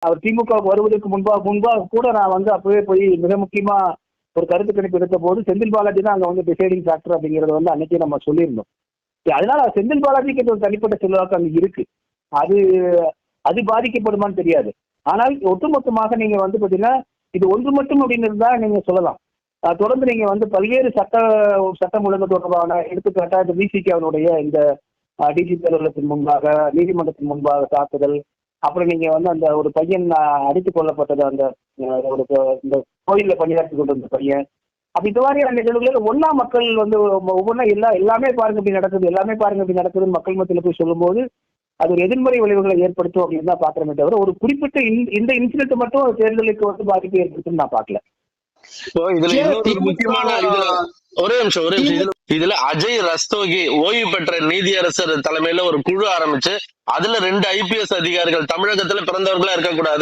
அவர் திமுகவுக்கு வருவதற்கு முன்பாக கூட நான் வந்து அப்பவே போய் மிக முக்கியமா ஒரு கருத்து கணிப்பு எடுத்த போது செந்தில் பாலாஜி தான் அங்க வந்து டிசைடிங் ஃபேக்டர் அப்படிங்கறத வந்து அன்னைக்கே நம்ம சொல்லியிருந்தோம். அதனால செந்தில் பாலாஜிக்கு ஒரு தனிப்பட்ட செல்வாக்கு அங்க இருக்கு. அது அது பாதிக்கப்படுமான்னு தெரியாது. ஆனால் ஒட்டுமொத்தமாக நீங்க வந்து பாத்தீங்கன்னா இது ஒன்று மட்டும் அப்படின்னு இருந்தா நீங்க சொல்லலாம். தொடர்ந்து நீங்க வந்து பல்வேறு சட்டம் ஒழுங்கு தொடர்பான எடுத்துக்காட்டா இந்த விசிகே அவனுடைய இந்த டிஜிபி அலுவலகத்தின் முன்பாக நீதிமன்றத்தின் முன்பாக தாக்குதல், அப்புறம் நீங்க வந்து அந்த ஒரு பையன் அடித்துக் கொல்லப்பட்டது, அந்த ஒரு இந்த கோயில்ல பணியாற்றி கொண்டிருந்த பையன், அப்ப இந்த மாதிரியான நிகழ்வுகள் ஒன்னா மக்கள் வந்து ஒவ்வொன்றா எல்லாமே பாருங்க இப்படி நடக்குது, எல்லாமே பாருங்க இப்படி நடக்குதுன்னு மக்கள் மத்தியில போய் சொல்லும்போது அது ஒரு எதிர்மறை விளைவுகளை ஏற்படுத்தும் அப்படின்னு தான் பாக்குறமே தவிர ஒரு குறிப்பிட்ட இந்த இன்சிடென்ட் மட்டும் தேர்தலுக்கு வந்து பாதிப்பு ஏற்படுத்தும் நான் பாக்கல. இதுல இன்னொரு முக்கியமான ஒரே நிமிஷம் இதுல அஜய் ரஸ்தோகி ஓய்வு பெற்ற நீதியரசர் தலைமையில ஒரு குழு ஆரம்பிச்சு அதுல 2 IPS அதிகாரிகள் தமிழகத்துல பிறந்தவர்களா இருக்கக்கூடாது.